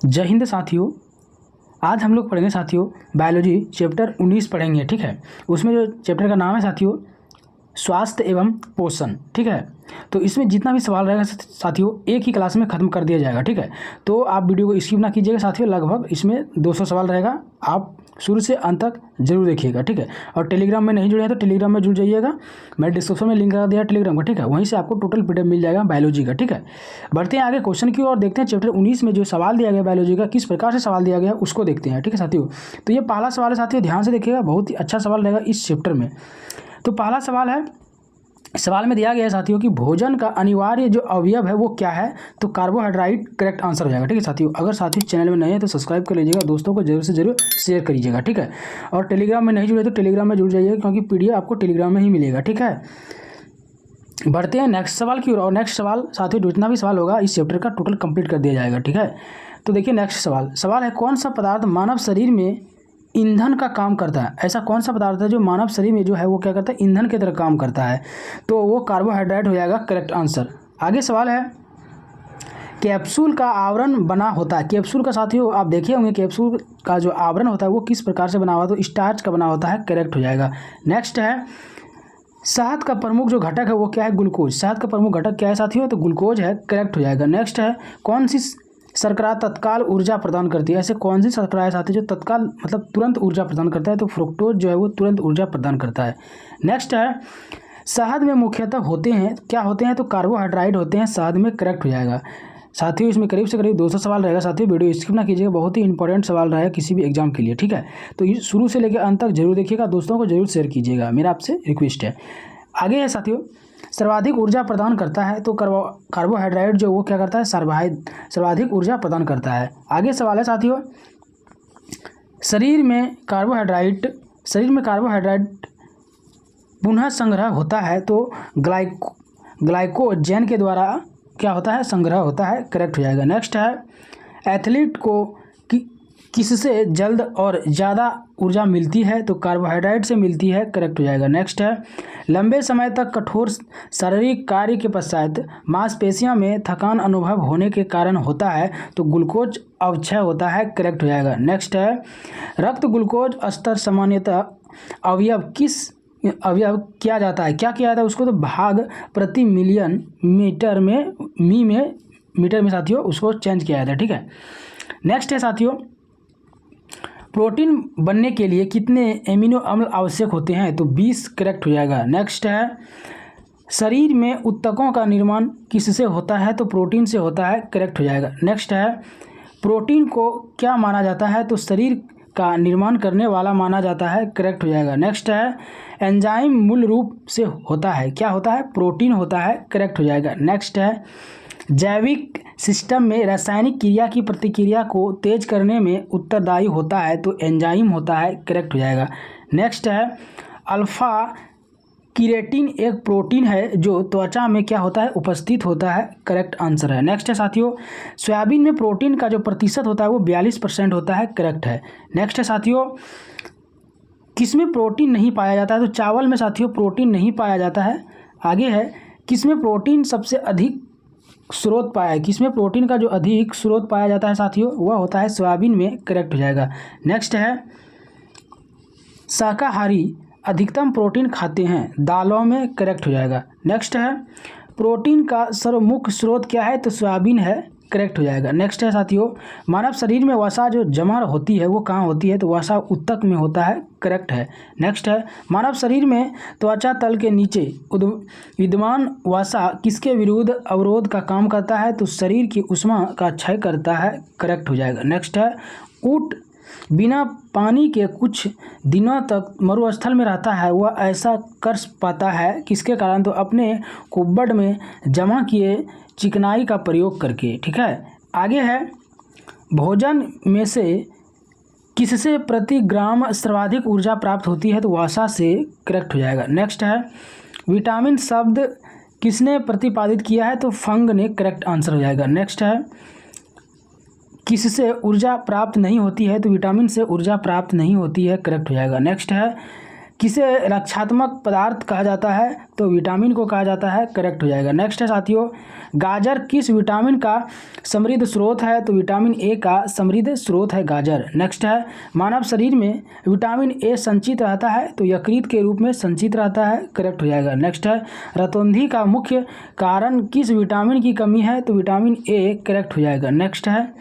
जय हिंद साथियों। आज हम लोग पढ़ेंगे साथियों बायोलॉजी चैप्टर 19 पढ़ेंगे। ठीक है, उसमें जो चैप्टर का नाम है साथियों स्वास्थ्य एवं पोषण। ठीक है, तो इसमें जितना भी सवाल रहेगा साथियों एक ही क्लास में ख़त्म कर दिया जाएगा। ठीक है, तो आप वीडियो को स्किप ना कीजिएगा साथियों। लगभग इसमें 200 सवाल रहेगा, आप शुरू से अंत तक जरूर देखिएगा। ठीक है, और टेलीग्राम में नहीं जुड़े हैं तो टेलीग्राम में जुड़ जाइएगा। मैं डिस्क्रिप्शन में लिंक लगा दिया टेलीग्राम का। ठीक है, वहीं से आपको टोटल पीडीएफ मिल जाएगा बायोलॉजी का। ठीक है, बढ़ते हैं आगे क्वेश्चन की ओर, देखते हैं चैप्टर 19 में जो सवाल दिया गया बायोलॉजी का किस प्रकार से सवाल दिया गया उसको देखते हैं। ठीक है साथियों, तो ये पहला सवाल है साथियों, ध्यान से देखिएगा, बहुत ही अच्छा सवाल रहेगा इस चैप्टर में। तो पहला सवाल है, सवाल में दिया गया है साथियों कि भोजन का अनिवार्य जो अवयव है वो क्या है, तो कार्बोहाइड्रेट करेक्ट आंसर हो जाएगा। ठीक है साथियों, अगर साथियों चैनल में नए हैं तो सब्सक्राइब कर लीजिएगा, दोस्तों को जरूर से जरूर शेयर करिएगा। ठीक है, और टेलीग्राम में नहीं जुड़े तो टेलीग्राम में जुड़ जाइएगा, क्योंकि पीडीएफ आपको टेलीग्राम में ही मिलेगा। ठीक है, बढ़ते हैं नेक्स्ट सवाल की ओर, और नेक्स्ट सवाल साथियों जितना भी सवाल होगा इस चैप्टर का टोटल कंप्लीट कर दिया जाएगा। ठीक है, तो देखिए नेक्स्ट सवाल है कौन सा पदार्थ मानव शरीर में ईंधन का काम करता है। ऐसा कौन सा पदार्थ है जो मानव शरीर में जो है वो क्या करता है, ईंधन की तरह काम करता है, तो वो कार्बोहाइड्रेट हो जाएगा करेक्ट आंसर। आगे सवाल है कैप्सूल का आवरण बना होता है। कैप्सूल का साथियों आप देखे होंगे, कैप्सूल का जो आवरण होता है वो किस प्रकार से बना हुआ, तो स्टार्च का बना होता है, करेक्ट हो जाएगा। नेक्स्ट है शहद का प्रमुख जो घटक है वो क्या है, ग्लूकोज। शहद का प्रमुख घटक क्या है साथियों, तो ग्लूकोज है, करेक्ट हो जाएगा। नेक्स्ट है कौन सी शर्करा तत्काल ऊर्जा प्रदान करती है। ऐसे कौन सी शर्करा है साथी जो तत्काल मतलब तुरंत ऊर्जा प्रदान करता है, तो फ्रुक्टोज जो है वो तुरंत ऊर्जा प्रदान करता है। नेक्स्ट है शहद में मुख्यतः होते हैं, क्या होते हैं, तो कार्बोहाइड्रेट होते हैं शहद में, करेक्ट हो जाएगा। साथियों इसमें करीब से करीब 200 सवाल रहेगा साथियों, वीडियो स्किप ना कीजिएगा, बहुत ही इंपॉर्टेंट सवाल रहेगा किसी भी एग्जाम के लिए। ठीक है, तो ये शुरू से लेकर अंत तक जरूर देखिएगा, दोस्तों को जरूर शेयर कीजिएगा, मेरा आपसे रिक्वेस्ट है। आगे है साथियों सर्वाधिक ऊर्जा प्रदान करता है, तो कार्बोहाइड्रेट जो वो क्या करता है, सर्वाधिक ऊर्जा प्रदान करता है। आगे सवाल है साथियों शरीर में कार्बोहाइड्रेट पुनः संग्रह होता है, तो ग्लाइकोजन के द्वारा क्या होता है, संग्रह होता है, करेक्ट हो जाएगा। नेक्स्ट है एथलीट को किससे जल्द और ज़्यादा ऊर्जा मिलती है, तो कार्बोहाइड्रेट से मिलती है, करेक्ट हो जाएगा। नेक्स्ट है लंबे समय तक कठोर शारीरिक कार्य के पश्चात मांसपेशियों में थकान अनुभव होने के कारण होता है, तो ग्लूकोज अवक्षय होता है, करेक्ट हो जाएगा। नेक्स्ट है रक्त ग्लूकोज स्तर सामान्यतः अवयव किया जाता है, क्या किया जाता है उसको, तो भाग प्रति मिलियन मीटर में साथियों उसको चेंज किया जाता है। ठीक है, नेक्स्ट है साथियों प्रोटीन बनने के लिए कितने एमिनो अम्ल आवश्यक होते हैं, तो 20, करेक्ट हो जाएगा। नेक्स्ट है शरीर में ऊतकों का निर्माण किससे होता है, तो प्रोटीन से होता है, करेक्ट हो जाएगा। नेक्स्ट है प्रोटीन को क्या माना जाता है, तो शरीर का निर्माण करने वाला माना जाता है, करेक्ट हो जाएगा। नेक्स्ट है एंजाइम मूल रूप से होता है, क्या होता है, प्रोटीन होता है, करेक्ट हो जाएगा। नेक्स्ट है जैविक सिस्टम में रासायनिक क्रिया की प्रतिक्रिया को तेज करने में उत्तरदायी होता है, तो एंजाइम होता है, करेक्ट हो जाएगा। नेक्स्ट है अल्फा कीरेटिन एक प्रोटीन है जो त्वचा में क्या होता है, उपस्थित होता है, करेक्ट आंसर है। नेक्स्ट है साथियों सोयाबीन में प्रोटीन का जो प्रतिशत होता है वो 42% होता है, करेक्ट है। नेक्स्ट है साथियों किसमें प्रोटीन नहीं पाया जाता है, तो चावल में साथियों प्रोटीन नहीं पाया जाता है। आगे है किसमें प्रोटीन सबसे अधिक स्रोत पाया है, किसमें प्रोटीन का जो अधिक स्रोत पाया जाता है साथियों वह होता है सोयाबीन में, करेक्ट हो जाएगा। नेक्स्ट है शाकाहारी अधिकतम प्रोटीन खाते हैं, दालों में, करेक्ट हो जाएगा। नेक्स्ट है प्रोटीन का सर्वमुख स्रोत क्या है, तो सोयाबीन है, करेक्ट हो जाएगा। नेक्स्ट है साथियों मानव शरीर में वसा जो जमा होती है वो कहाँ होती है, तो वसा ऊतक में होता है, करेक्ट है। नेक्स्ट है मानव शरीर में त्वचा तल के नीचे विद्यमान वसा किसके विरुद्ध अवरोध का काम करता है, तो शरीर की ऊष्मा का क्षय करता है, करेक्ट हो जाएगा। नेक्स्ट है ऊँट बिना पानी के कुछ दिनों तक मरुस्थल में रहता है, वह ऐसा कर पाता है किसके कारण, तो अपने कुब्बड़ में जमा किए चिकनाई का प्रयोग करके। ठीक है, आगे है भोजन में से किससे प्रति ग्राम सर्वाधिक ऊर्जा प्राप्त होती है, तो वसा से, करेक्ट हो जाएगा। नेक्स्ट है विटामिन शब्द किसने प्रतिपादित किया है, तो फंग ने, करेक्ट आंसर हो जाएगा। नेक्स्ट है किससे ऊर्जा प्राप्त नहीं होती है, तो विटामिन से ऊर्जा प्राप्त नहीं होती है, करेक्ट हो जाएगा। नेक्स्ट है किसे रक्षात्मक पदार्थ कहा जाता है? तो विटामिन को कहा जाता है, करेक्ट हो जाएगा। नेक्स्ट है साथियों, गाजर किस विटामिन का समृद्ध स्रोत है? तो विटामिन ए का समृद्ध स्रोत है गाजर। नेक्स्ट है, मानव शरीर में विटामिन ए संचित रहता है? तो यकृत के रूप में संचित रहता है, करेक्ट हो जाएगा। नेक्स्ट है, रतौंधी का मुख्य कारण किस विटामिन की कमी है? तो विटामिन ए, करेक्ट हो जाएगा। नेक्स्ट है,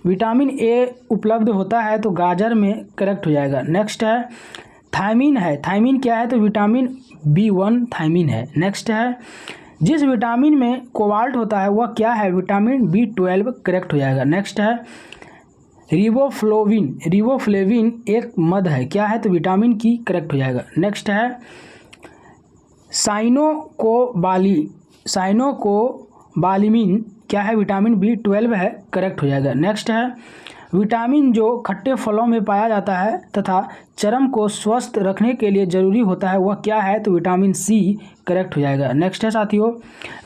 विटामिन ए उपलब्ध होता है तो गाजर में, करेक्ट हो जाएगा। नेक्स्ट है, थायमीन है, थायमीन क्या है? तो विटामिन B1 थायमीन है। नेक्स्ट है, जिस विटामिन में कोबाल्ट होता है वह क्या है? विटामिन B12, करेक्ट हो जाएगा। नेक्स्ट है, रिबोफ्लोविन, रिबोफ्लेविन एक मद है, क्या है? तो विटामिन की, करेक्ट हो जाएगा। नेक्स्ट है, साइनोकोबालामिन क्या है? विटामिन B12 है, करेक्ट हो जाएगा। नेक्स्ट है, विटामिन जो खट्टे फलों में पाया जाता है तथा चर्म को स्वस्थ रखने के लिए जरूरी होता है वह क्या है? तो विटामिन सी, करेक्ट हो जाएगा। नेक्स्ट है साथियों,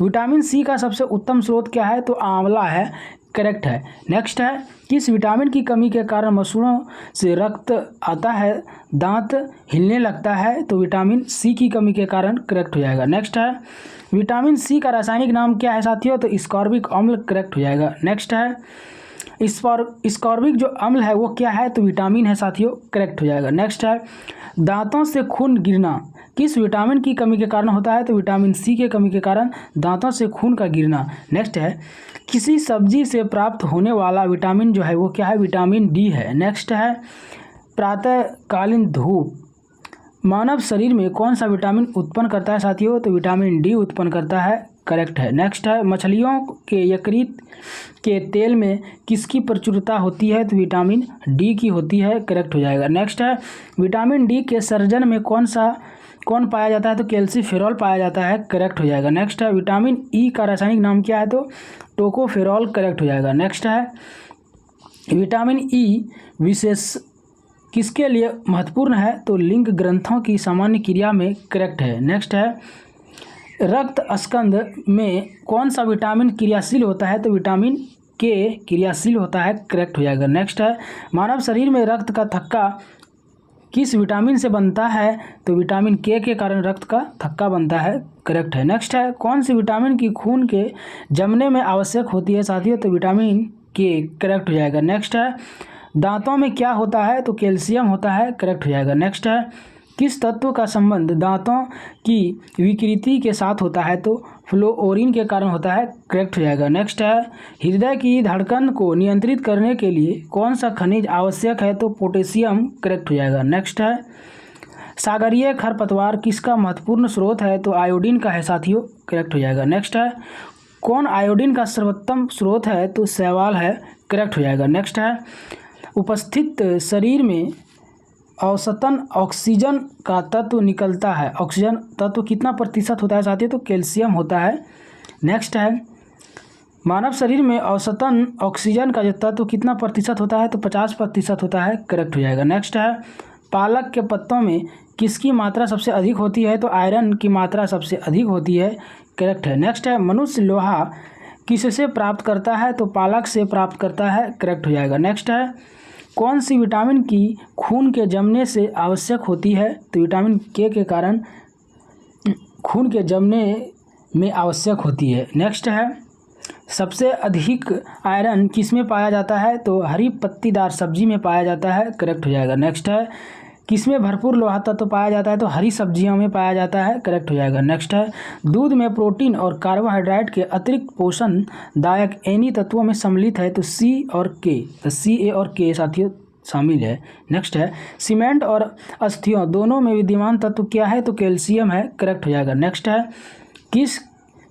विटामिन सी का सबसे उत्तम स्रोत क्या है? तो आंवला है, करेक्ट है। नेक्स्ट है, किस विटामिन की कमी के कारण मसूड़ों से रक्त आता है, दांत हिलने लगता है? तो विटामिन सी की कमी के कारण, करेक्ट हो जाएगा। नेक्स्ट है, विटामिन सी का रासायनिक नाम क्या है साथियों? तो स्कॉर्बिक अम्ल, करेक्ट हो जाएगा। नेक्स्ट है, स्कॉर्बिक जो अम्ल है वो क्या है? तो विटामिन है साथियों, करेक्ट हो जाएगा। नेक्स्ट है, दांतों से खून गिरना किस विटामिन की कमी के कारण होता है? तो विटामिन सी के कमी के कारण दांतों से खून का गिरना। नेक्स्ट है, किसी सब्जी से प्राप्त होने वाला विटामिन जो है वो क्या है? विटामिन डी है। नेक्स्ट है, प्रातःकालीन धूप मानव शरीर में कौन सा विटामिन उत्पन्न करता है साथियों? तो विटामिन डी उत्पन्न करता है, करेक्ट है। नेक्स्ट है, मछलियों के यकृत के तेल में किसकी प्रचुरता होती है? तो विटामिन डी की होती है, करेक्ट हो जाएगा। नेक्स्ट है, विटामिन डी के सर्जन में कौन पाया जाता है? तो कैल्सीफेरॉल पाया जाता है, करेक्ट हो जाएगा। नेक्स्ट है, विटामिन ई का रासायनिक नाम क्या है? तो टोकोफेरॉल, करेक्ट हो जाएगा। नेक्स्ट है, विटामिन ई विशेष किसके लिए महत्वपूर्ण है? तो लिंग ग्रंथों की सामान्य क्रिया में, करेक्ट है। नेक्स्ट है, रक्त स्कंद में कौन सा विटामिन क्रियाशील होता है? तो विटामिन के क्रियाशील होता है, करेक्ट हो जाएगा। नेक्स्ट है, मानव शरीर में रक्त का थक्का किस विटामिन से बनता है? तो विटामिन के कारण रक्त का थक्का बनता है, करेक्ट है। नेक्स्ट है, कौन सी विटामिन की खून के जमने में आवश्यक होती है साथियों? तो विटामिन के, करेक्ट हो जाएगा। नेक्स्ट है, दांतों में क्या होता है? तो कैल्शियम होता है, करेक्ट हो जाएगा। नेक्स्ट है, किस तत्व का संबंध दांतों की विकृति के साथ होता है? तो फ्लोरीन के कारण होता है, करेक्ट हो जाएगा। नेक्स्ट है, हृदय की धड़कन को नियंत्रित करने के लिए कौन सा खनिज आवश्यक है? तो पोटेशियम, करेक्ट हो जाएगा। नेक्स्ट है, सागरीय खरपतवार किसका महत्वपूर्ण स्रोत है? तो आयोडीन का है साथियों, करेक्ट हो जाएगा। नेक्स्ट है, कौन आयोडीन का सर्वोत्तम स्रोत है? तो शैवाल है, करेक्ट हो जाएगा। नेक्स्ट है, उपस्थित शरीर में औसतन ऑक्सीजन का तत्व निकलता है, ऑक्सीजन तत्व कितना प्रतिशत होता है साथियों? तो कैल्शियम होता है। नेक्स्ट है, मानव शरीर में औसतन ऑक्सीजन का जो तत्व कितना प्रतिशत होता है? तो 50% होता है, करेक्ट हो जाएगा। नेक्स्ट है, पालक के पत्तों में किसकी मात्रा सबसे अधिक होती है? तो आयरन की मात्रा सबसे अधिक होती है, करेक्ट है। नेक्स्ट है, मनुष्य लोहा किससे प्राप्त करता है? तो पालक से प्राप्त करता है, करेक्ट हो जाएगा। नेक्स्ट है, कौन सी विटामिन की खून के जमने से आवश्यक होती है? तो विटामिन के कारण खून के जमने में आवश्यक होती है। नेक्स्ट है, सबसे अधिक आयरन किस में पाया जाता है? तो हरी पत्तीदार सब्जी में पाया जाता है, करेक्ट हो जाएगा। नेक्स्ट है, किसमें भरपूर लोहा तत्व पाया जाता है? तो हरी सब्जियों में पाया जाता है, करेक्ट हो जाएगा। नेक्स्ट है, दूध में प्रोटीन और कार्बोहाइड्रेट के अतिरिक्त पोषणदायक एनी तत्वों में सम्मिलित है? तो सी और के, तो सी ए और के साथियों शामिल है। नेक्स्ट है, सीमेंट और अस्थियों दोनों में विद्यमान तत्व क्या है? तो कैल्शियम है, करेक्ट हो जाएगा। नेक्स्ट है, किस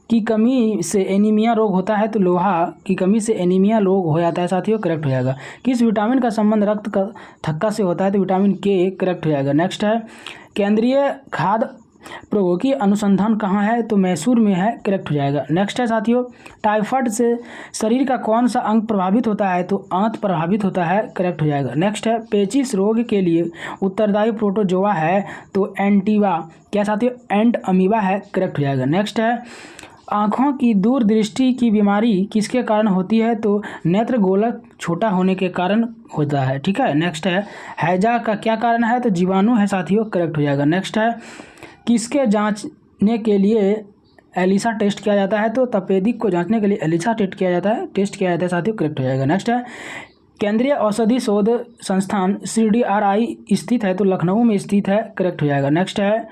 की कमी से एनीमिया रोग होता है? तो लोहा की कमी से एनीमिया रोग हो जाता है साथियों, करेक्ट हो जाएगा। किस विटामिन का संबंध रक्त का थक्का से होता है? तो विटामिन के, करेक्ट हो जाएगा। नेक्स्ट है, केंद्रीय खाद्य प्रौद्योगिकी अनुसंधान कहाँ है? तो मैसूर में है, करेक्ट हो जाएगा। नेक्स्ट है साथियों, टाइफाइड से शरीर का कौन सा अंग प्रभावित होता है? तो आंत प्रभावित होता है, करेक्ट हो जाएगा। नेक्स्ट है, पेचिश रोग के लिए उत्तरदायी प्रोटोजोआ है? तो एंटीवा क्या साथियों? एंड अमीबा है, करेक्ट हो जाएगा। नेक्स्ट है, आँखों की दूरदृष्टि की बीमारी किसके कारण होती है? तो नेत्र गोलक छोटा होने के कारण होता है, ठीक है। नेक्स्ट है हैजा का क्या कारण है? तो जीवाणु है साथियों, करेक्ट हो जाएगा। नेक्स्ट है किसके जांचने के लिए एलिसा टेस्ट किया जाता है? तो तपेदिक को जांचने के लिए एलिसा टेस्ट किया जाता है साथियों, करेक्ट हो जाएगा। नेक्स्ट है केंद्रीय औषधि शोध संस्थान CDRI स्थित है? तो लखनऊ में स्थित है, करेक्ट हो जाएगा। नेक्स्ट है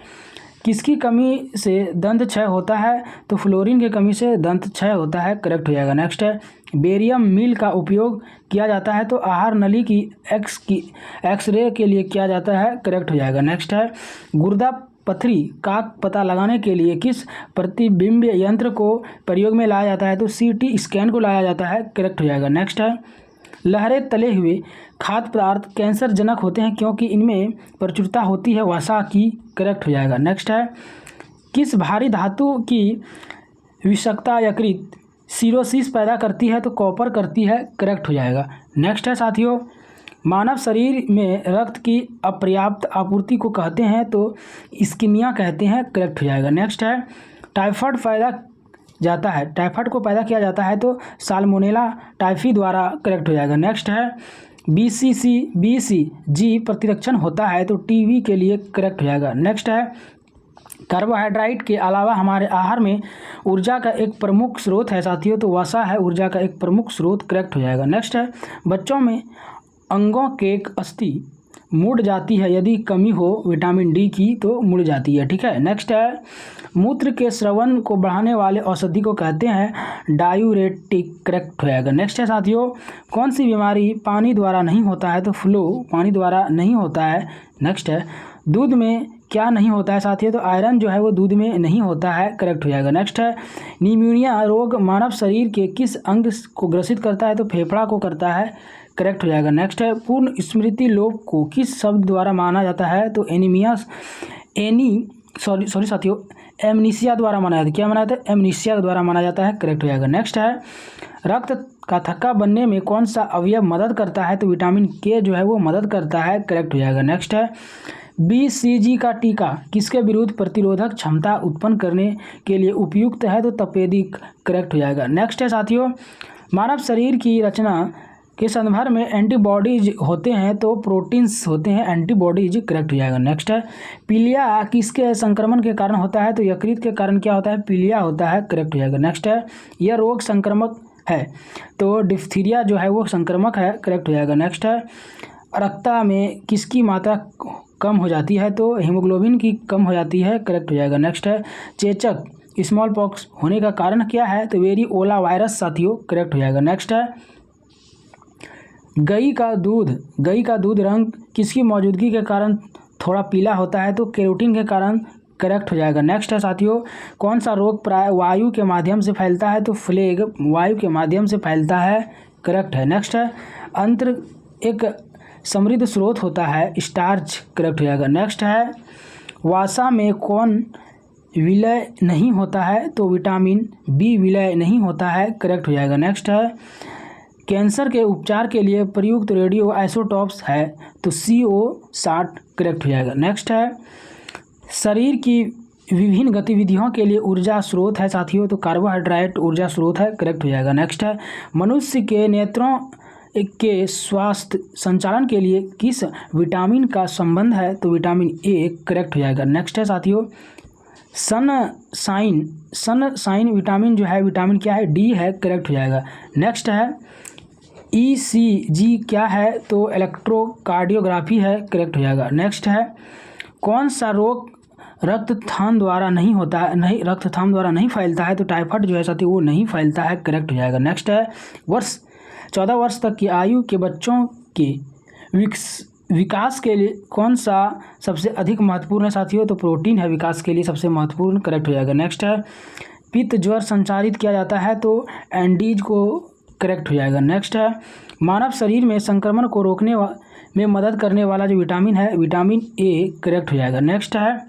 किसकी कमी से दंत क्षय होता है? तो फ्लोरीन की कमी से दंत क्षय होता है, करेक्ट हो जाएगा। नेक्स्ट है बेरियम मील का उपयोग किया जाता है? तो आहार नली की एक्सरे के लिए किया जाता है, करेक्ट हो जाएगा। नेक्स्ट है गुर्दा पथरी का पता लगाने के लिए किस प्रतिबिंब यंत्र को प्रयोग में लाया जाता है? तो CT स्कैन को लाया जाता है, करेक्ट हो जाएगा। नेक्स्ट है लहरें तले हुए खाद्य पदार्थ कैंसर जनक होते हैं क्योंकि इनमें प्रचुरता होती है वसा की, करेक्ट हो जाएगा। नेक्स्ट है किस भारी धातु की विषाक्तता यकृत सिरोसिस पैदा करती है? तो कॉपर करती है, करेक्ट हो जाएगा। नेक्स्ट है साथियों मानव शरीर में रक्त की अपर्याप्त आपूर्ति को कहते हैं? तो इस्कीमिया कहते हैं, करेक्ट हो जाएगा। नेक्स्ट है टाइफाइड को पैदा किया जाता है? तो साल्मोनेला टाइफी द्वारा, करेक्ट हो जाएगा। नेक्स्ट है BCG प्रतिरक्षण होता है? तो TB के लिए, करेक्ट हो जाएगा। नेक्स्ट है कार्बोहाइड्रेट के अलावा हमारे आहार में ऊर्जा का एक प्रमुख स्रोत है साथियों? तो वसा है ऊर्जा का एक प्रमुख स्रोत, करेक्ट हो जाएगा। नेक्स्ट है बच्चों में अंगों के अस्थि मुड़ जाती है यदि कमी हो विटामिन D की? तो मुड़ जाती है, ठीक है। नेक्स्ट है मूत्र के स्रवन को बढ़ाने वाले औषधि को कहते हैं डायूरेटिक, करेक्ट हो जाएगा। नेक्स्ट है साथियों कौन सी बीमारी पानी द्वारा नहीं होता है? तो फ्लू पानी द्वारा नहीं होता है। नेक्स्ट है दूध में क्या नहीं होता है साथियों? तो आयरन जो है वो दूध में नहीं होता है, करेक्ट हो जाएगा। नेक्स्ट है निमोनिया रोग मानव शरीर के किस अंग को ग्रसित करता है? तो फेफड़ा को करता है, करेक्ट हो जाएगा। नेक्स्ट है पूर्ण स्मृति लोप को किस शब्द द्वारा माना जाता है? तो एमनीसिया द्वारा माना जाता है। क्या माना जाता है? एमनीसिया द्वारा माना जाता है, करेक्ट हो जाएगा। नेक्स्ट है रक्त का थक्का बनने में कौन सा अवयव मदद करता है? तो विटामिन K जो है वो मदद करता है, करेक्ट हो जाएगा। नेक्स्ट है BCG का टीका किसके विरुद्ध प्रतिरोधक क्षमता उत्पन्न करने के लिए उपयुक्त है? तो तपेदिक, करेक्ट हो जाएगा। नेक्स्ट है साथियों मानव शरीर की रचना के संदर्भ में एंटीबॉडीज होते हैं? तो प्रोटीन्स होते हैं एंटीबॉडीज, करेक्ट हो जाएगा। नेक्स्ट है पीलिया किसके संक्रमण के कारण होता है? तो यकृत के कारण क्या होता है? पीलिया होता है, करेक्ट हो जाएगा। नेक्स्ट है यह रोग संक्रामक है? तो डिप्थीरिया जो है वो संक्रामक है, करेक्ट हो जाएगा। नेक्स्ट है रक्ता में किसकी मात्रा कम हो जाती है? तो हीमोग्लोबिन की कम हो जाती है, करेक्ट हो जाएगा। नेक्स्ट है चेचक स्मॉल पॉक्स होने का कारण क्या है? तो वेरिओला वायरस साथियों, करेक्ट हो जाएगा। नेक्स्ट है गई का दूध रंग किसकी मौजूदगी के कारण थोड़ा पीला होता है? तो केरोटीन के कारण, करेक्ट हो जाएगा। नेक्स्ट है साथियों कौन सा रोग प्राय वायु के माध्यम से फैलता है? तो प्लेग वायु के माध्यम से फैलता है, करेक्ट है। नेक्स्ट है अंत्र एक समृद्ध स्रोत होता है, स्टार्च, करेक्ट हो जाएगा। नेक्स्ट है वसा में कौन विलय नहीं होता है? तो विटामिन B विलय नहीं होता है, करेक्ट हो जाएगा। नेक्स्ट है कैंसर के उपचार के लिए प्रयुक्त रेडियो आइसोटॉप्स है? तो CO60, करेक्ट हो जाएगा। नेक्स्ट है शरीर की विभिन्न गतिविधियों के लिए ऊर्जा स्रोत है साथियों? तो कार्बोहाइड्रेट ऊर्जा स्रोत है, करेक्ट हो जाएगा। नेक्स्ट है मनुष्य के नेत्रों के स्वास्थ्य संचालन के लिए किस विटामिन का संबंध है? तो विटामिन A, करेक्ट हो जाएगा। नेक्स्ट है साथियों सनसाइन विटामिन जो है विटामिन क्या है? D है, करेक्ट हो जाएगा। नेक्स्ट है ECG क्या है? तो इलेक्ट्रोकार्डियोग्राफी है, करेक्ट हो जाएगा। नेक्स्ट है कौन सा रोग रक्तथान द्वारा नहीं होता है? रक्तथान द्वारा नहीं फैलता है? तो टाइफाइड जो है साथी वो नहीं फैलता है, करेक्ट हो जाएगा। नेक्स्ट है 14 वर्ष तक की आयु के बच्चों के विकास के लिए कौन सा सबसे अधिक महत्वपूर्ण है साथियों? तो प्रोटीन है विकास के लिए सबसे महत्वपूर्ण, करेक्ट हो जाएगा। नेक्स्ट है पित्त ज्वर संचारित किया जाता है? तो एंडीज को, करेक्ट हो जाएगा। नेक्स्ट है मानव शरीर में संक्रमण को रोकने में मदद करने वाला जो विटामिन है विटामिन A, करेक्ट हो जाएगा। नेक्स्ट है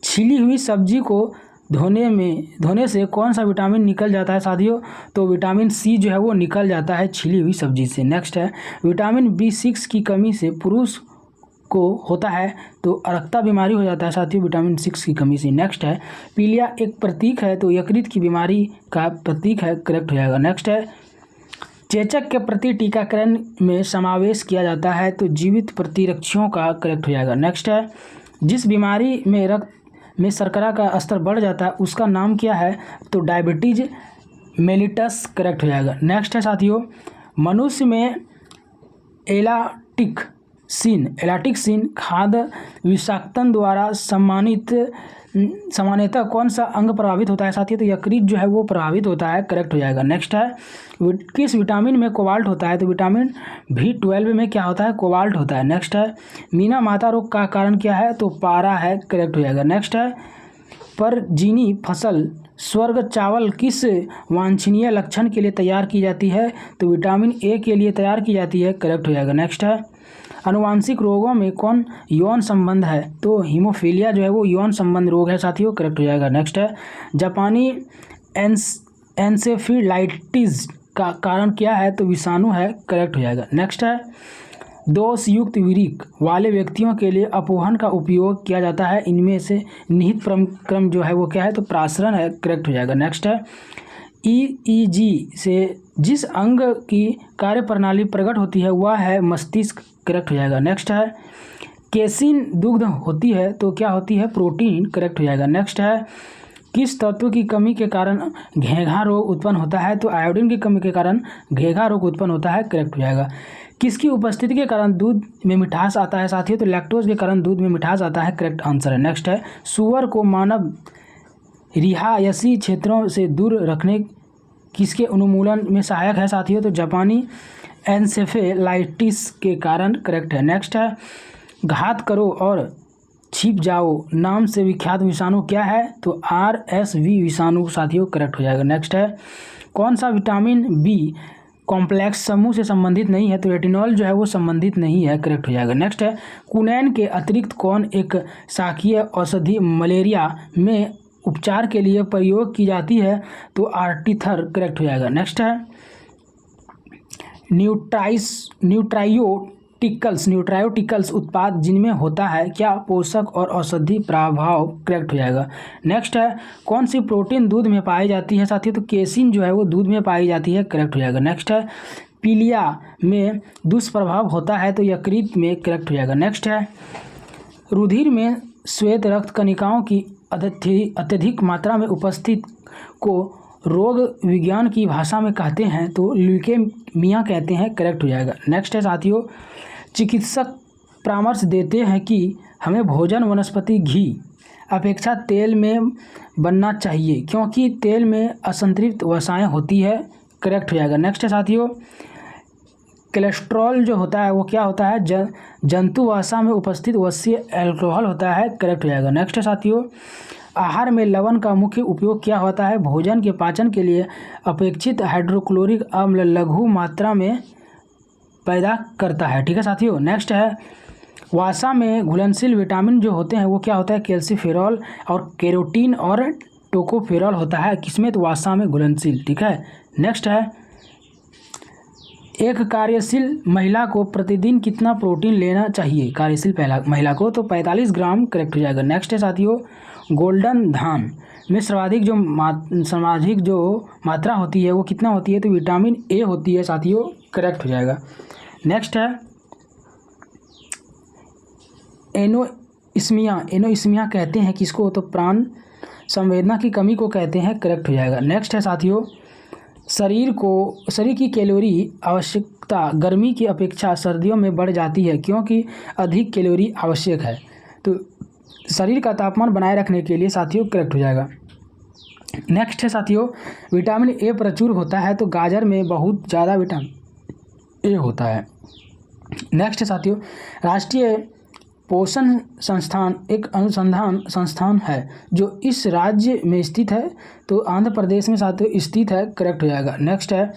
छिली हुई सब्जी को धोने से कौन सा विटामिन निकल जाता है साथियों? तो विटामिन C जो है वो निकल जाता है छिली हुई सब्जी से। नेक्स्ट है विटामिन B6 की कमी से पुरुष को होता है तो अरक्ता बीमारी हो जाता है साथियों विटामिन 6 की कमी से। नेक्स्ट है पीलिया एक प्रतीक है तो यकृत की बीमारी का प्रतीक है, करेक्ट हो जाएगा। नेक्स्ट है चेचक के प्रति टीकाकरण में समावेश किया जाता है तो जीवित प्रतिरक्षियों का, करेक्ट हो जाएगा। नेक्स्ट है जिस बीमारी में रक्त में शर्करा का स्तर बढ़ जाता है उसका नाम क्या है तो डायबिटीज मेलिटस, करेक्ट हो जाएगा। नेक्स्ट है साथियों मनुष्य में एलाटिक सीन खाद्य विषाक्तन द्वारा सामान्यतः कौन सा अंग प्रभावित होता है साथियों तो यकृत जो है वो प्रभावित होता है, करेक्ट हो जाएगा। नेक्स्ट है किस विटामिन में कोबाल्ट होता है तो विटामिन B12 में क्या होता है, कोबाल्ट होता है। नेक्स्ट है मीना माता रोग का कारण क्या है तो पारा है, करेक्ट हो जाएगा। नेक्स्ट है परजीनी फसल स्वर्ग चावल किस वांछनीय लक्षण के लिए तैयार की जाती है तो विटामिन ए के लिए तैयार की जाती है, करेक्ट हो जाएगा। नेक्स्ट है अनुवांशिक रोगों में कौन यौन संबंध है तो हीमोफीलिया जो है वो यौन संबंध रोग है साथियों, करेक्ट हो जाएगा। नेक्स्ट है जापानी एन्सेफेलाइटिस का कारण क्या है तो विषाणु है, करेक्ट हो जाएगा। नेक्स्ट है दोषयुक्त विरिक वाले व्यक्तियों के लिए अपोहन का उपयोग किया जाता है, इनमें से निहित क्रम जो है वो क्या है तो प्रासरण है, करेक्ट हो जाएगा। नेक्स्ट है EEG से जिस अंग की कार्यप्रणाली प्रकट होती है वह है मस्तिष्क, करेक्ट हो जाएगा। नेक्स्ट है केसिन दुग्ध होती है तो क्या होती है प्रोटीन, करेक्ट हो जाएगा। नेक्स्ट है किस तत्व की कमी के कारण घेघा रोग उत्पन्न होता है तो आयोडीन की कमी के कारण घेघा रोग उत्पन्न होता है, करेक्ट हो जाएगा। किसकी उपस्थिति के कारण दूध में मिठास आता है साथियों तो लैक्टोज के कारण दूध में मिठास आता है, करेक्ट आंसर है। नेक्स्ट है सुअर को मानव रिहायशी क्षेत्रों से दूर रखने किसके उन्मूलन में सहायक है साथियों तो जापानी एन्सेफेलाइटिस के कारण, करेक्ट है। नेक्स्ट है घात करो और छिप जाओ नाम से विख्यात विषाणु क्या है तो RSV विषाणु साथियों, करेक्ट हो जाएगा। नेक्स्ट है कौन सा विटामिन B कॉम्प्लेक्स समूह से संबंधित नहीं है तो रेटिनॉल जो है वो संबंधित नहीं है, करेक्ट हो जाएगा। नेक्स्ट है कुनैन के अतिरिक्त कौन एक शाकीय औषधि मलेरिया में उपचार के लिए प्रयोग की जाती है तो आर्टिथर, करेक्ट हो जाएगा। नेक्स्ट है न्यूट्रायोटिकल्स उत्पाद जिनमें होता है क्या पोषक और औषधि प्रभाव, करेक्ट हो जाएगा। नेक्स्ट है कौन सी प्रोटीन दूध में पाई जाती है साथियों तो केसिन जो है वो दूध में पाई जाती है, करेक्ट हो जाएगा। नेक्स्ट है पीलिया में दुष्प्रभाव होता है तो यकृत में, करेक्ट हो जाएगा। नेक्स्ट है रुधिर में श्वेत रक्त कणिकाओं की अत्यधिक मात्रा में उपस्थित को रोग विज्ञान की भाषा में कहते हैं तो ल्यूकेमिया कहते हैं, करेक्ट हो जाएगा। नेक्स्ट है साथियों चिकित्सक परामर्श देते हैं कि हमें भोजन वनस्पति घी अपेक्षा तेल में बनना चाहिए क्योंकि तेल में असंतृप्त वसाएं होती है, करेक्ट हो जाएगा। नेक्स्ट है साथियों कोलेस्ट्रॉल जो होता है वो क्या होता है जंतु वसा में उपस्थित वसीय अल्कोहल होता है, करेक्ट हो जाएगा। नेक्स्ट है साथियों आहार में लवण का मुख्य उपयोग क्या होता है भोजन के पाचन के लिए अपेक्षित हाइड्रोक्लोरिक अम्ल लघु मात्रा में पैदा करता है, ठीक है साथियों। नेक्स्ट है वसा में घुलनशील विटामिन जो होते हैं वो क्या होता है कैल्सीफेरॉल और कैरोटीन और टोकोफेरॉल होता है, किसमें तो वसा में घुलनशील, ठीक है। नेक्स्ट है एक कार्यशील महिला को प्रतिदिन कितना प्रोटीन लेना चाहिए कार्यशील महिला को तो 45 ग्राम, करेक्ट हो जाएगा। नेक्स्ट है साथियों गोल्डन धान में सर्वाधिक जो मात्रा होती है वो कितना होती है तो विटामिन A होती है साथियों, करेक्ट हो जाएगा। नेक्स्ट है एनोइस्मिया कहते हैं किसको तो प्राण संवेदना की कमी को कहते हैं, करेक्ट हो जाएगा। नेक्स्ट है साथियों शरीर की कैलोरी आवश्यकता गर्मी की अपेक्षा सर्दियों में बढ़ जाती है क्योंकि अधिक कैलोरी आवश्यक है तो शरीर का तापमान बनाए रखने के लिए साथियों, करेक्ट हो जाएगा। नेक्स्ट है साथियों विटामिन A प्रचुर होता है तो गाजर में बहुत ज़्यादा विटामिन A होता है। नेक्स्ट है साथियों राष्ट्रीय पोषण संस्थान एक अनुसंधान संस्थान है जो इस राज्य में स्थित है तो आंध्र प्रदेश में साथियों स्थित है, करेक्ट हो जाएगा। नेक्स्ट है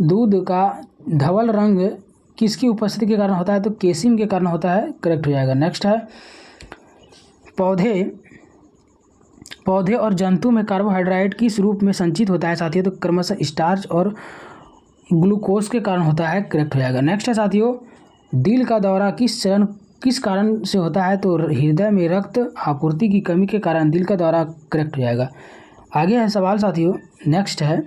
दूध का धवल रंग किसकी उपस्थिति के कारण होता है तो केसिन के कारण होता है, करेक्ट हो जाएगा। नेक्स्ट है पौधे और जंतु में कार्बोहाइड्रेट किस रूप में संचित होता है साथियों तो क्रमशः स्टार्च और ग्लूकोज के कारण होता है, करेक्ट हो जाएगा। नेक्स्ट है साथियों दिल का दौरा किस किस कारण से होता है, तो हृदय में रक्त आपूर्ति की कमी के कारण दिल का दौरा, करेक्ट हो जाएगा। आगे है सवाल साथियों, नेक्स्ट है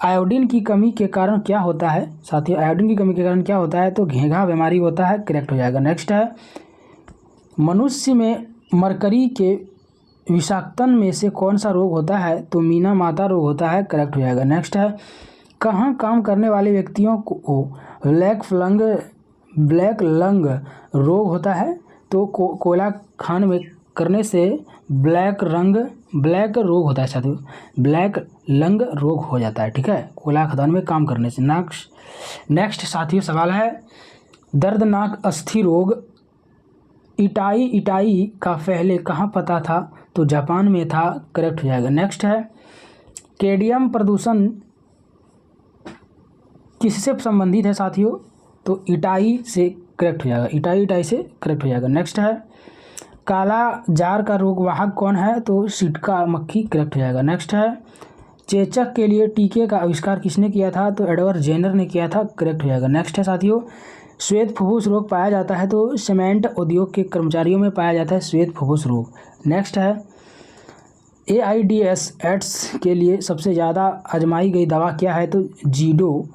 आयोडीन की कमी के कारण क्या होता है। साथियों आयोडीन की कमी के कारण क्या होता है, तो घेंघा बीमारी होता है, करेक्ट हो जाएगा। नेक्स्ट है मनुष्य में मरकरी के विषाक्तन में से कौन सा रोग होता है, तो मीना माता रोग होता है, करेक्ट हो जाएगा। नेक्स्ट है कहाँ काम करने वाले व्यक्तियों को ब्लैक लंग रोग होता है, तो कोयला खान में करने से ब्लैक रोग होता है साथियों, ब्लैक लंग रोग हो जाता है, ठीक है, कोयला खदान में काम करने से। नेक्स्ट साथियों सवाल है दर्दनाक अस्थि रोग इटाई का पहले कहाँ पता था, तो जापान में था, करेक्ट हो जाएगा। नेक्स्ट है केडियम प्रदूषण किससे संबंधित है साथियों, तो इटाई से, करेक्ट हो जाएगा, इटाई से करेक्ट हो जाएगा। नेक्स्ट है काला जार का रोग वाहक कौन है, तो सिटका मक्खी, करेक्ट हो जाएगा। नेक्स्ट है चेचक के लिए टीके का आविष्कार किसने किया था, तो एडवर्ड जेनर ने किया था, करेक्ट हो जाएगा। नेक्स्ट है साथियों श्वेत फुफ्फुस रोग पाया जाता है, तो सीमेंट उद्योग के कर्मचारियों में पाया जाता है श्वेत फुफ्फुस रोग। नेक्स्ट है AIDS एड्स के लिए सबसे ज़्यादा आजमाई गई दवा क्या है, तो जीडो,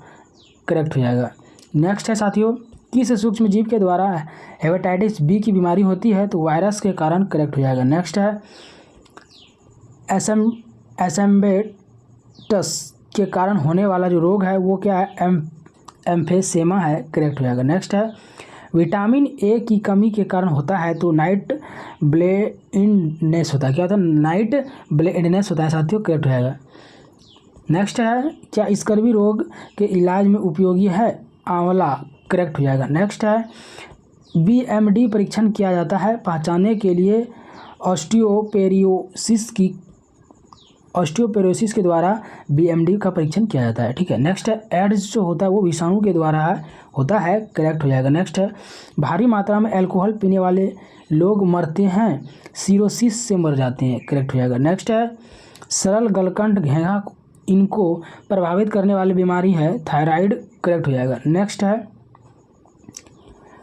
करेक्ट हो जाएगा। नेक्स्ट है साथियों किस सूक्ष्म जीव के द्वारा हेपेटाइटिस बी की बीमारी होती है, तो वायरस के कारण, करेक्ट हो जाएगा। नेक्स्ट है एसेम्बेटस के कारण होने वाला जो रोग है वो क्या है, एम्फेसेमा है, करेक्ट हो जाएगा। नेक्स्ट है विटामिन ए की कमी के कारण होता है, तो नाइट ब्लेइंडनेस होता है, क्या होता है, नाइट ब्लेइंडनेस होता है साथियों, करेक्ट हो जाएगा। नेक्स्ट है क्या स्कर्वी रोग के इलाज में उपयोगी है आंवला, करेक्ट हो जाएगा। नेक्स्ट है BMD परीक्षण किया जाता है पहचानने के लिए ऑस्टियोपेरोसिस के द्वारा BMD का परीक्षण किया जाता है, ठीक है। नेक्स्ट है एड्स जो होता है वो विषाणु के द्वारा होता है, करेक्ट हो जाएगा। नेक्स्ट है भारी मात्रा में अल्कोहल पीने वाले लोग मरते हैं, सिरोसिस से मर जाते हैं, करेक्ट हो जाएगा। नेक्स्ट है सरल गलकंठ घेंघा इनको प्रभावित करने वाली बीमारी है थायराइड, करेक्ट हो जाएगा। नेक्स्ट है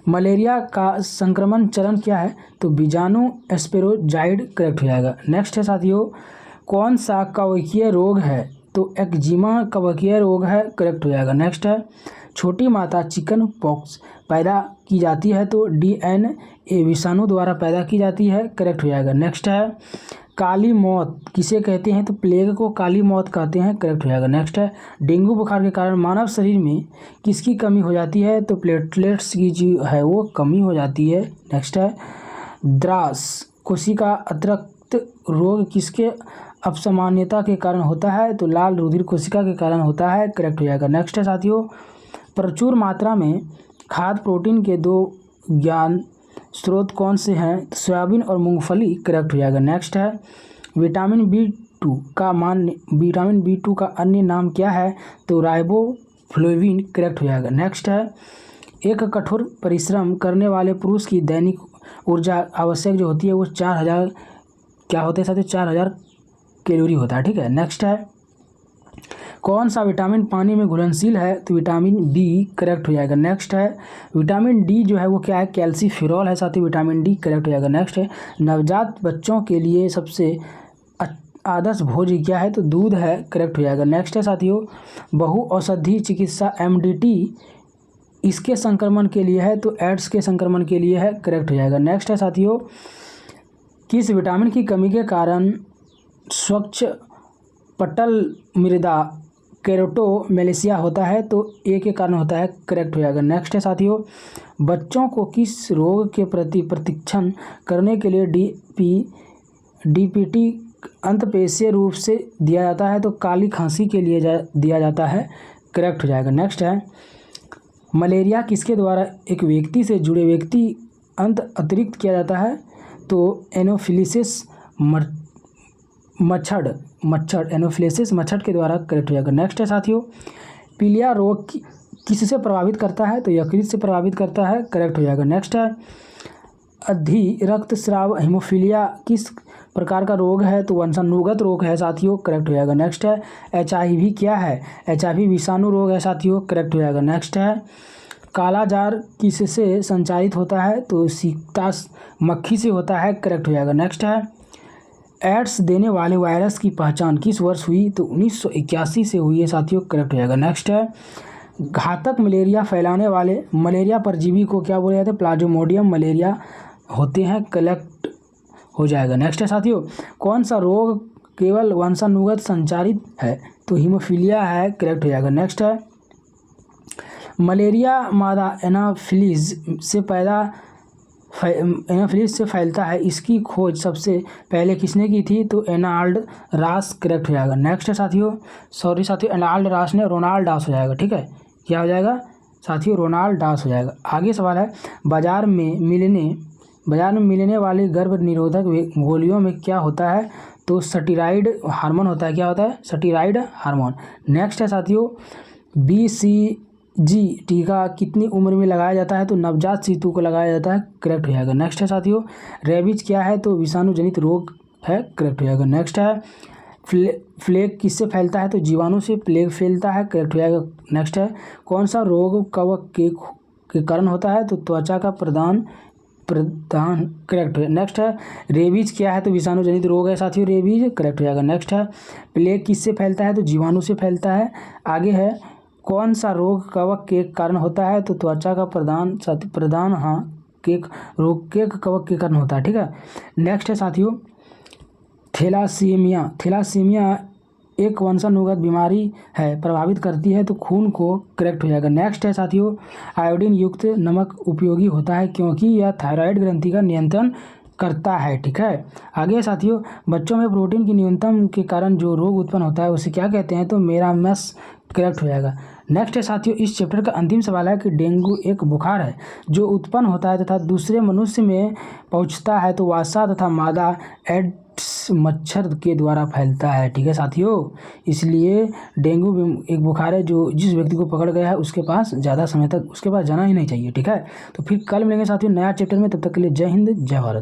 मलेरिया का संक्रमण चरण क्या है, तो बीजाणु एस्पेरोजाइड, करेक्ट हो जाएगा। नेक्स्ट है साथियों कौन सा कवकीय रोग है, तो एक्जिमा कवकीय रोग है, करेक्ट हो जाएगा। नेक्स्ट है छोटी माता चिकन पॉक्स पैदा की जाती है, तो DNA विषाणु द्वारा पैदा की जाती है, करेक्ट हो जाएगा। नेक्स्ट है काली मौत किसे कहते हैं, तो प्लेग को काली मौत कहते हैं, करेक्ट हो जाएगा। नेक्स्ट है डेंगू बुखार के कारण मानव शरीर में किसकी कमी हो जाती है, तो प्लेटलेट्स की जो है वो कमी हो जाती है। नेक्स्ट है द्रास कोशिका अतिरिक्त रोग किसके अपसामान्यता के कारण होता है, तो लाल रुधिर कोशिका के कारण होता है, करेक्ट हो जाएगा। नेक्स्ट है साथियों प्रचुर मात्रा में खाद्य प्रोटीन के दो ज्ञान स्रोत कौन से हैं, सोयाबीन और मूंगफली, करेक्ट हो जाएगा। नेक्स्ट है विटामिन B2 का अन्य नाम क्या है, तो राइबोफ्लेविन, करेक्ट हो जाएगा। नेक्स्ट है एक कठोर परिश्रम करने वाले पुरुष की दैनिक ऊर्जा आवश्यक जो होती है वो 4000 क्या होते हैं साथियों, 4000 कैलोरी होता है, ठीक है। नेक्स्ट है कौन सा विटामिन पानी में घुलनशील है, तो विटामिन B, करेक्ट हो जाएगा। नेक्स्ट है विटामिन D जो है वो क्या है, कैल्सीफेरॉल है साथियों, विटामिन D, करेक्ट हो जाएगा। नेक्स्ट है नवजात बच्चों के लिए सबसे आदर्श भोजन क्या है, तो दूध है, करेक्ट हो जाएगा। नेक्स्ट है साथियों बहु औषधि चिकित्सा MDT इसके संक्रमण के लिए है, तो एड्स के संक्रमण के लिए है, करेक्ट हो जाएगा। नेक्स्ट है साथियों किस विटामिन की कमी के कारण स्वच्छ पटल मृदा केरोटोमेलेसिया होता है, तो A के कारण होता है, करेक्ट हो जाएगा। नेक्स्ट है साथियों बच्चों को किस रोग के प्रति प्रशिक्षण करने के लिए DPT अंतःपेशीय रूप से दिया जाता है, तो काली खांसी के लिए दिया जाता है, करेक्ट हो जाएगा। नेक्स्ट है मलेरिया किसके द्वारा एक व्यक्ति से जुड़े व्यक्ति अतिरिक्त किया जाता है, तो एनोफिलिसिस एनोफिलिसिस मच्छर के द्वारा, करेक्ट हो जाएगा। नेक्स्ट है साथियों पीलिया रोग किससे प्रभावित करता है, तो यकृत से प्रभावित करता है, करेक्ट हो जाएगा। नेक्स्ट है अधि रक्तस्राव हीमोफीलिया किस प्रकार का रोग है, तो वंशानुगत रोग है साथियों, करेक्ट हो जाएगा। नेक्स्ट है HIV क्या है, HIV विषाणु रोग है साथियों, करेक्ट हो जाएगा। नेक्स्ट है कालाजार किससे संचारित होता है? तो सीता मक्खी से होता है, करेक्ट हो जाएगा। नेक्स्ट है एड्स देने वाले वायरस की पहचान किस वर्ष हुई? तो 1981 से हुई है साथियों, करेक्ट हो जाएगा। नेक्स्ट है घातक मलेरिया फैलाने वाले मलेरिया परजीवी को क्या बोला जाता है? प्लाज्मोडियम मलेरिया होते हैं, कलेक्ट हो जाएगा। नेक्स्ट है साथियों कौन सा रोग केवल वंशानुगत संचारित है? तो हीमोफीलिया है, करेक्ट हो जाएगा। नेक्स्ट है मलेरिया मादा एनाफिलीज से फैलता है, इसकी खोज सबसे पहले किसने की थी? तो एनाल्ड रास, करेक्ट हो जाएगा। नेक्स्ट है साथियों एनाल्ड रास ने रोनाल्ड डास हो जाएगा, ठीक है। क्या हो जाएगा साथियों? रोनाल्ड डास हो जाएगा। आगे सवाल है बाजार में मिलने वाली गर्भ निरोधक गोलियों में क्या होता है? तो स्टेरॉइड हार्मोन होता है। क्या होता है? Steroid hormone. नेक्स्ट है साथियों BCG टीका कितनी उम्र में लगाया जाता है? तो नवजात शिशु को लगाया जाता है, करेक्ट हो जाएगा। नेक्स्ट है साथियों रेबीज क्या है? तो विषाणु जनित रोग है, करेक्ट हो जाएगा। नेक्स्ट है प्लेग किससे फैलता है? तो जीवाणु से प्लेग फैलता है, करेक्ट हो जाएगा। नेक्स्ट है कौन सा रोग कवक के कारण होता है? तो त्वचा का प्रदान, करेक्ट है। नेक्स्ट है रेबीज क्या है? तो विषाणु जनित रोग है साथियों, रेबीज, करेक्ट हो जाएगा। नेक्स्ट है प्लेग किससे फैलता है? तो जीवाणु से फैलता है। आगे है कौन सा रोग कवक के कारण होता है? तो त्वचा का प्रदान हाँ केक रोग के कवक के कारण होता है, ठीक है। नेक्स्ट है साथियों थैलासीमिया एक वंशानुगत बीमारी है, प्रभावित करती है तो खून को, करेक्ट हो जाएगा। नेक्स्ट है साथियों आयोडीन युक्त नमक उपयोगी होता है क्योंकि यह थायराइड ग्रंथि का नियंत्रण करता है, ठीक है। आगे साथियों बच्चों में प्रोटीन की न्यूनतम के कारण जो रोग उत्पन्न होता है उसे क्या कहते हैं? तो मेरामस, करेक्ट हो जाएगा। नेक्स्ट है साथियों इस चैप्टर का अंतिम सवाल है कि डेंगू एक बुखार है जो उत्पन्न होता है तथा दूसरे मनुष्य में पहुंचता है, तो वासा तथा मादा एड्स मच्छर के द्वारा फैलता है, ठीक है साथियों। इसलिए डेंगू एक बुखार है जो जिस व्यक्ति को पकड़ गया है उसके पास ज़्यादा समय तक उसके पास जाना ही नहीं चाहिए, ठीक है। तो फिर कल मिलेंगे साथियों नया चैप्टर में, तब तक के लिए जय हिंद जय भारत।